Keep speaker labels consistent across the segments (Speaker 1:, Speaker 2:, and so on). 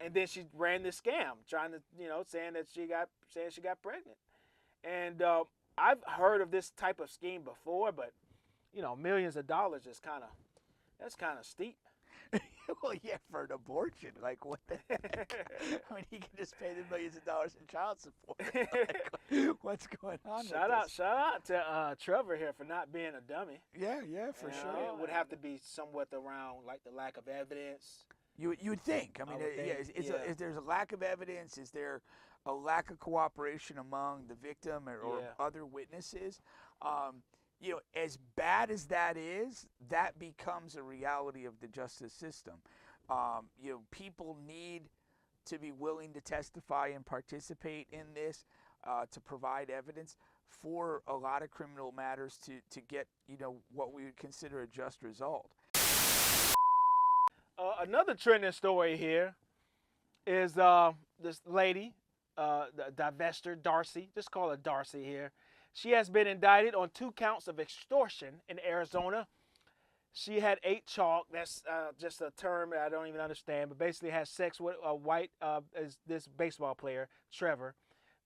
Speaker 1: and then she ran this scam, trying to, saying she got pregnant. And I've heard of this type of scheme before, but millions of dollars is that's kind of steep.
Speaker 2: Well, yeah, for an abortion, like what the heck? I mean, he can just pay the millions of dollars in child support. Like, what's going on
Speaker 1: Shout
Speaker 2: with
Speaker 1: out,
Speaker 2: this?
Speaker 1: shout out to Trevor here for not being a dummy.
Speaker 2: Yeah, for sure.
Speaker 1: It would have to be somewhat around like the lack of evidence.
Speaker 2: You would think. I mean,
Speaker 1: would
Speaker 2: yeah.
Speaker 1: think,
Speaker 2: Is there's a lack of evidence? Is there a lack of cooperation among the victim or
Speaker 1: Yeah.
Speaker 2: other witnesses? As bad as that is, that becomes a reality of the justice system. People need to be willing to testify and participate in this to provide evidence for a lot of criminal matters to get, what we would consider a just result.
Speaker 1: Another trending story here is this lady, the divester Darcy. Just call her Darcy here. She has been indicted on 2 counts of extortion in Arizona. She had ate chalk. That's just a term that I don't even understand, but basically had sex with a white, this baseball player, Trevor,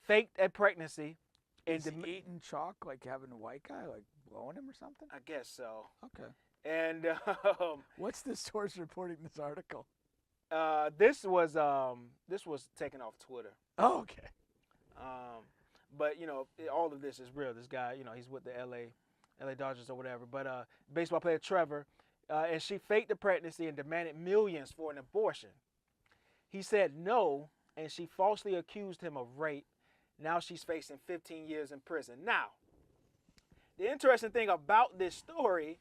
Speaker 1: faked a pregnancy.
Speaker 2: Is he eating chalk, like having a white guy, like blowing him or something?
Speaker 1: I guess so.
Speaker 2: Okay.
Speaker 1: And
Speaker 2: what's the source reporting this article?
Speaker 1: this was taken off Twitter.
Speaker 2: Oh, okay.
Speaker 1: But all of this is real. This guy, he's with the LA Dodgers or whatever. But baseball player Trevor, and she faked the pregnancy and demanded millions for an abortion. He said no, and she falsely accused him of rape. Now she's facing 15 years in prison. Now, the interesting thing about this story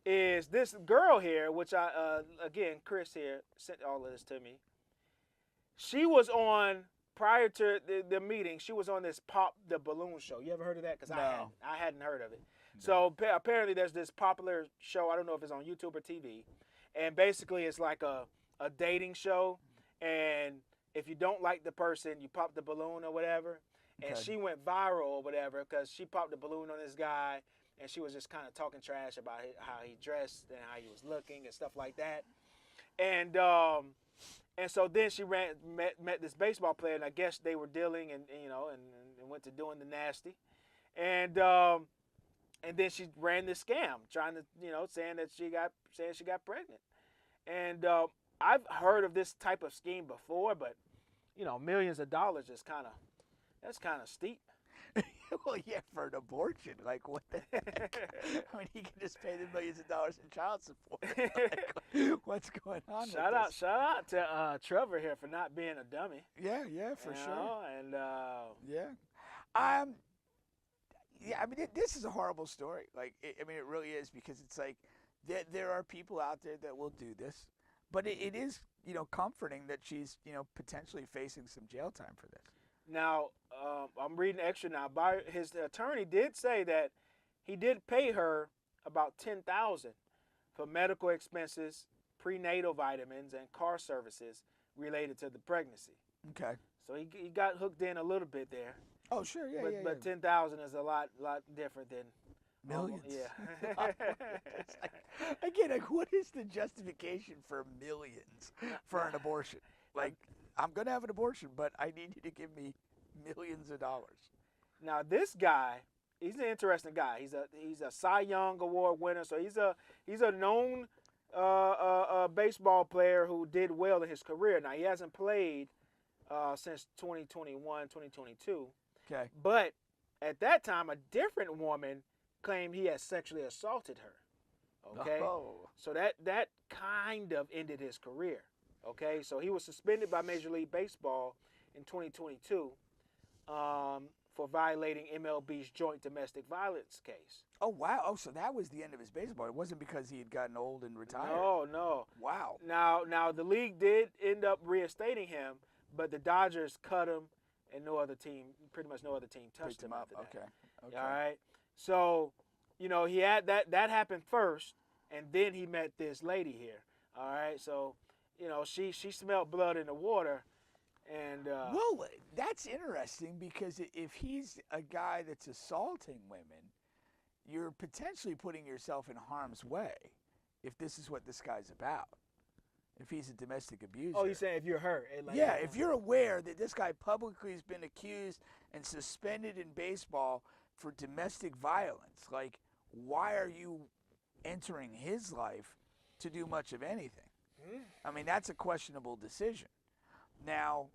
Speaker 1: is this girl here, which again, Chris here sent all of this to me. She was on, prior to the meeting, she was on this Pop the Balloon show. You ever heard of that? Because
Speaker 2: No.
Speaker 1: I hadn't heard of it. No. So apparently there's this popular show, I don't know if it's on YouTube or TV, and basically it's like a dating show, and if you don't like the person, you pop the balloon or whatever. And
Speaker 2: Okay.
Speaker 1: she went viral or whatever because she popped the balloon on this guy, and she was just kind of talking trash about how he dressed and how he was looking and stuff like that. And so then she met this baseball player, and I guess they were dealing and went to doing the nasty. And then she ran this scam, trying to, saying she got pregnant. And I've heard of this type of scheme before, but millions of dollars is that's kind of steep.
Speaker 2: Well, yeah, for an abortion, like what the heck? I mean, he can just pay the millions of dollars in child support. Like, what's going on?
Speaker 1: Shout out to Trevor here for not being a dummy.
Speaker 2: Yeah, for sure.
Speaker 1: And
Speaker 2: yeah, yeah. I mean, this is a horrible story. Like, it really is, because it's like there are people out there that will do this, but it is comforting that she's potentially facing some jail time for this.
Speaker 1: Now, I'm reading extra now. His attorney did say that he did pay her about $10,000 for medical expenses, prenatal vitamins, and car services related to the pregnancy.
Speaker 2: Okay.
Speaker 1: So he got hooked in a little bit there.
Speaker 2: Oh, sure, yeah,
Speaker 1: But $10,000 is a lot different than
Speaker 2: millions.
Speaker 1: Yeah.
Speaker 2: It's again, what is the justification for millions for an abortion? Like, I'm going to have an abortion, but I need you to give me millions of dollars.
Speaker 1: Now, this guy, he's an interesting guy. He's a Cy Young Award winner, so he's a known baseball player who did well in his career. Now, he hasn't played since 2021, 2022.
Speaker 2: Okay.
Speaker 1: But at that time, a different woman claimed he had sexually assaulted her. Okay.
Speaker 2: Oh.
Speaker 1: So that kind of ended his career. Okay. So he was suspended by Major League Baseball in 2022 for violating MLB's joint domestic violence case.
Speaker 2: Oh, wow. Oh, so that was the end of his baseball. It wasn't because he had gotten old and retired.
Speaker 1: No.
Speaker 2: Wow.
Speaker 1: Now the league did end up reinstating him, but the Dodgers cut him, and pretty much no other team touched him after that.
Speaker 2: Okay.
Speaker 1: All right. So, he had that happened first, and then he met this lady here. All right. So, she smelled blood in the water, and
Speaker 2: well, that's interesting, because if he's a guy that's assaulting women, you're potentially putting yourself in harm's way if this is what this guy's about. if he's a domestic abuser.
Speaker 1: Oh, you're saying if you're her? Like,
Speaker 2: yeah, if you're aware that this guy publicly has been accused and suspended in baseball for domestic violence, like, why are you entering his life to do much of anything? I mean, that's a questionable decision. Now,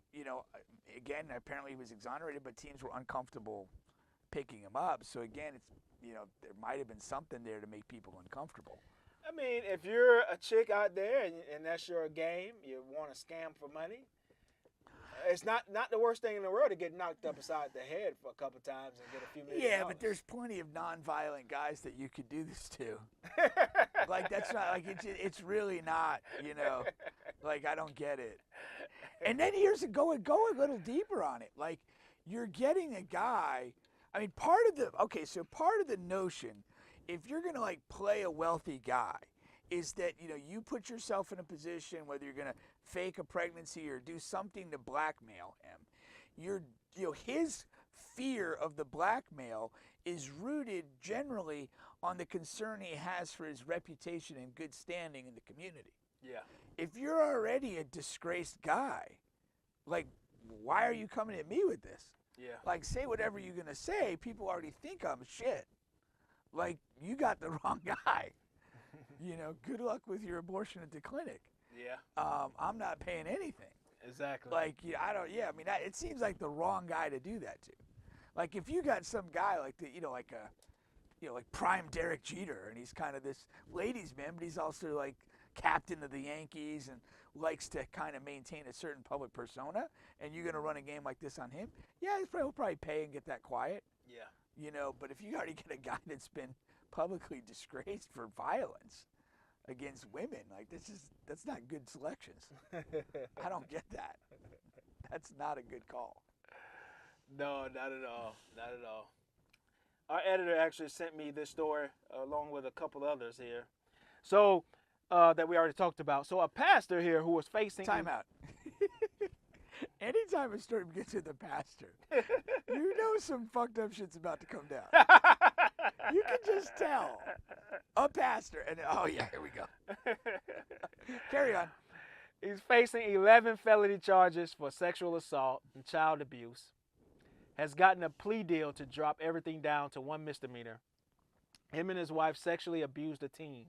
Speaker 2: again, apparently he was exonerated, but teams were uncomfortable picking him up. So again, it's there might have been something there to make people uncomfortable.
Speaker 1: I mean, if you're a chick out there and that's your game, you want to scam for money, it's not the worst thing in the world to get knocked up beside the head for a couple times and get a few million
Speaker 2: Yeah,
Speaker 1: dollars.
Speaker 2: but there's plenty of non-violent guys that you could do this to. Like, that's not, like, it's really not, like, I don't get it. And then here's go a little deeper on it. Like, you're getting a guy, I mean, part of the notion, if you're going to, like, play a wealthy guy, is that, you put yourself in a position, whether you're going to fake a pregnancy or do something to blackmail him. His fear of the blackmail is rooted generally on the concern he has for his reputation and good standing in the community.
Speaker 1: Yeah.
Speaker 2: If you're already a disgraced guy, like, why are you coming at me with this?
Speaker 1: Yeah.
Speaker 2: Like, say whatever you're going to say. People already think I'm shit. Like, you got the wrong guy. Good luck with your abortion at the clinic.
Speaker 1: Yeah.
Speaker 2: I'm not paying anything.
Speaker 1: Exactly.
Speaker 2: Like, it seems like the wrong guy to do that to. Like, if you got some guy like like prime Derek Jeter, and he's kind of this ladies' man, but he's also like captain of the Yankees and likes to kind of maintain a certain public persona, and you're going to run a game like this on him, yeah, he'll probably pay and get that quiet.
Speaker 1: Yeah.
Speaker 2: But if you already get a guy that's been publicly disgraced for violence against women, like, that's not good selections. I don't get that. That's not a good call.
Speaker 1: No, not at all. Not at all. Our editor actually sent me this story along with a couple others here. So, that we already talked about. So a pastor here who was facing...
Speaker 2: Time out. Anytime a story gets with the pastor, some fucked up shit's about to come down. You can just tell. A pastor. And oh, yeah, here we go. Carry on.
Speaker 1: He's facing 11 felony charges for sexual assault and child abuse. Has gotten a plea deal to drop everything down to one misdemeanor. Him and his wife sexually abused a teen.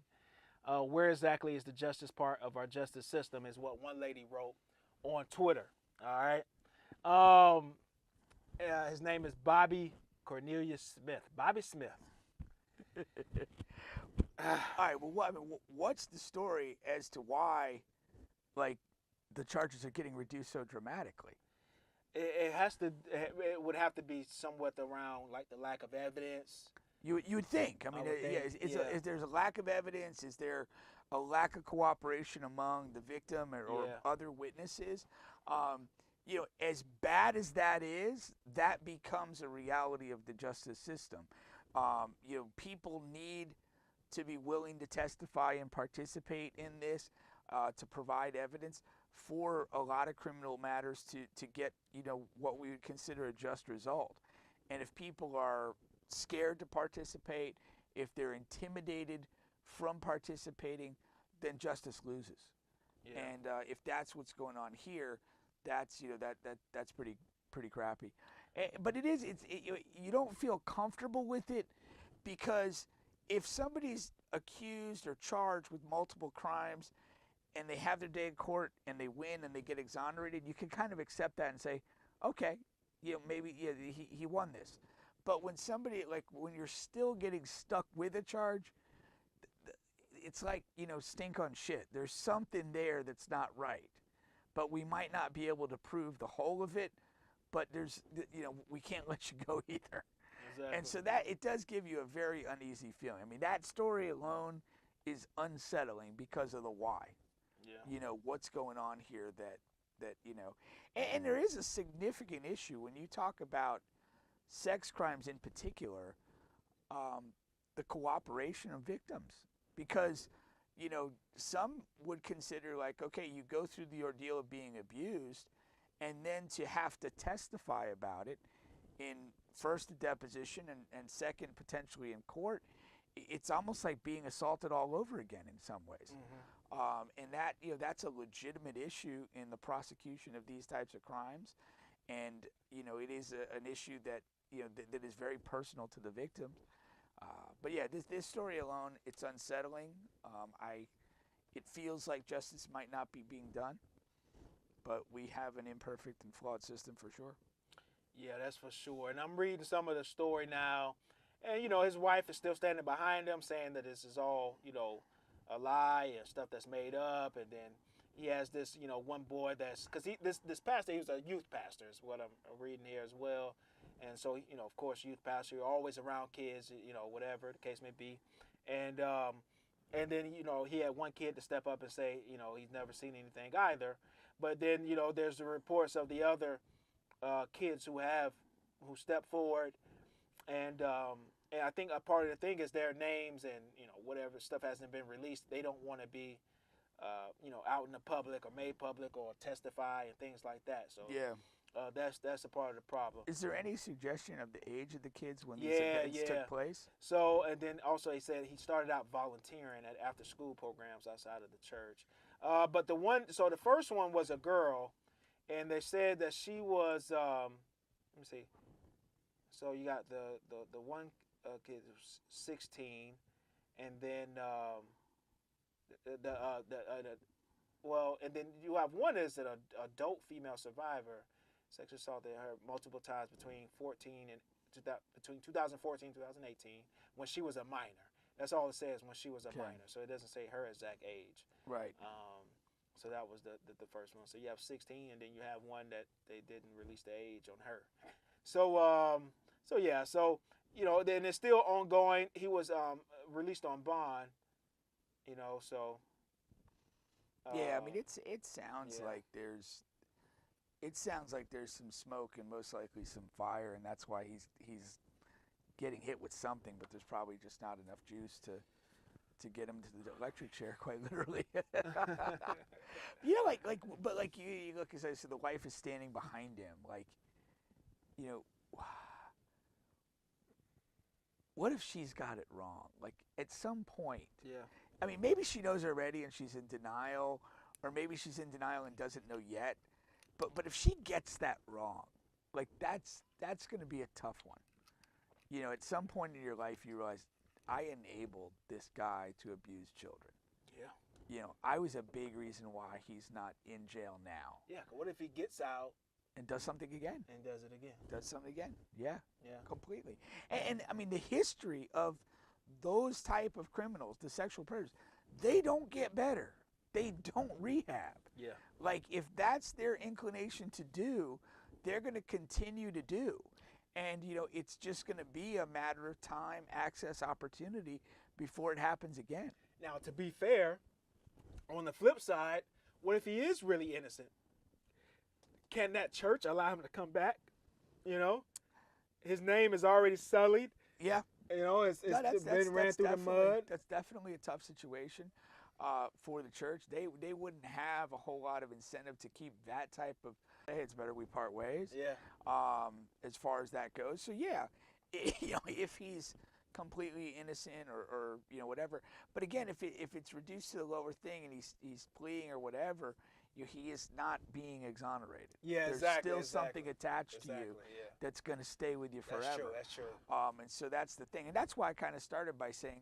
Speaker 1: Where exactly is the justice part of our justice system is what one lady wrote on Twitter. All right. His name is Bobby Cornelius Smith. Bobby Smith.
Speaker 2: All right. Well, what's the story as to why, like, the charges are getting reduced so dramatically?
Speaker 1: It would have to be somewhat around, like, the lack of evidence.
Speaker 2: You would think. I mean, is there's a lack of evidence? Is there a lack of cooperation among the victim or other witnesses? As bad as that is, that becomes a reality of the justice system. People need to be willing to testify and participate in this, to provide evidence for a lot of criminal matters to get, what we would consider a just result. And if people are scared to participate, if they're intimidated from participating, then justice loses. Yeah. And if that's what's going on here, that's that's pretty crappy. But you don't feel comfortable with it, because if somebody's accused or charged with multiple crimes and they have their day in court and they win and they get exonerated, you can kind of accept that and say, okay, maybe he won this. But when when you're still getting stuck with a charge, it's like, stink on shit. There's something there that's not right. But we might not be able to prove the whole of it, but we can't let you go either. Exactly. And so that, it does give you a very uneasy feeling. I mean, that story alone is unsettling because of the why. Yeah. What's going on here that and there is a significant issue when you talk about sex crimes in particular, the cooperation of victims, because some would consider, like, okay, you go through the ordeal of being abused, and then to have to testify about it in first a deposition and second potentially in court, it's almost like being assaulted all over again in some ways. And that, that's a legitimate issue in the prosecution of these types of crimes. And, it is an issue that, that is very personal to the victim. But yeah, this story alone, it's unsettling. It feels like justice might not be being done, but we have an imperfect and flawed system for sure.
Speaker 1: Yeah, that's for sure. And I'm reading some of the story now, and his wife is still standing behind him, saying that this is all a lie and stuff that's made up. And then he has this one boy that's because this pastor, he was a youth pastor, is what I'm reading here as well. And so of course, youth pastor, you're always around kids, whatever the case may be. And then he had one kid to step up and say he's never seen anything either. But then there's the reports of the other kids who step forward, and I think a part of the thing is their names and whatever stuff hasn't been released. They don't want to be out in the public or made public or testify and things like that. So
Speaker 2: yeah,
Speaker 1: that's a part of the problem.
Speaker 2: Is there any suggestion of the age of the kids when these events took place?
Speaker 1: So, and then also he said he started out volunteering at after-school programs outside of the church. But the first one was a girl, and they said that she was, let me see. So you got the one kid was 16, and then and then you have one is an adult female survivor, sexual assault her multiple times between 2014 and 2018 when she was a minor. That's all it says, when she was a minor. So it doesn't say her exact age.
Speaker 2: Right.
Speaker 1: So that was the first one. So you have 16, and then you have one that they didn't release the age on her. So then it's still ongoing. He was released on bond. So.
Speaker 2: Yeah, I mean it sounds like there's some smoke and most likely some fire, and that's why he's getting hit with something, but there's probably just not enough juice to get him to the electric chair, quite literally. But you look, as I said, the wife is standing behind him, what if she's got it wrong? Like, at some point, I mean, maybe she knows already and she's in denial, or maybe she's in denial and doesn't know yet. But if she gets that wrong, like, that's going to be a tough one. At some point in your life, you realize, I enabled this guy to abuse children. Yeah. I was a big reason why he's not in jail now.
Speaker 1: Yeah. What if he gets out
Speaker 2: and does something again?
Speaker 1: And does it again.
Speaker 2: Does something again. Yeah.
Speaker 1: Yeah.
Speaker 2: Completely. And I mean, the history of those type of criminals, the sexual predators, they don't get better. They don't rehab.
Speaker 1: Yeah.
Speaker 2: Like, if that's their inclination to do, they're going to continue to do. And, it's just going to be a matter of time, access, opportunity before it happens again.
Speaker 1: Now, to be fair, on the flip side, what if he is really innocent? Can that church allow him to come back? His name is already sullied.
Speaker 2: Yeah.
Speaker 1: It's been ran through the mud.
Speaker 2: That's definitely a tough situation for the church. They wouldn't have a whole lot of incentive to keep that type of, hey, it's better we part ways.
Speaker 1: Yeah.
Speaker 2: As far as that goes. So yeah, if he's completely innocent or whatever. But again, if it's reduced to the lower thing and he's pleading or whatever, he is not being exonerated.
Speaker 1: Yeah,
Speaker 2: There's still something attached to you that's going to stay with you forever.
Speaker 1: That's true.
Speaker 2: And so that's the thing. And that's why I kind of started by saying,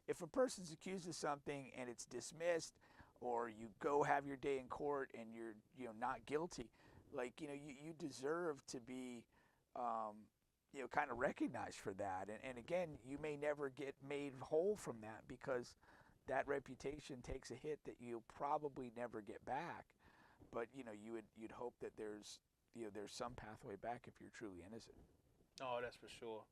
Speaker 2: if a person's accused of something and it's dismissed, or you go have your day in court and you're not guilty, you deserve to be kind of recognized for that. And again, you may never get made whole from that, because that reputation takes a hit that you'll probably never get back. But you'd hope that there's some pathway back if you're truly innocent.
Speaker 1: Oh, that's for sure.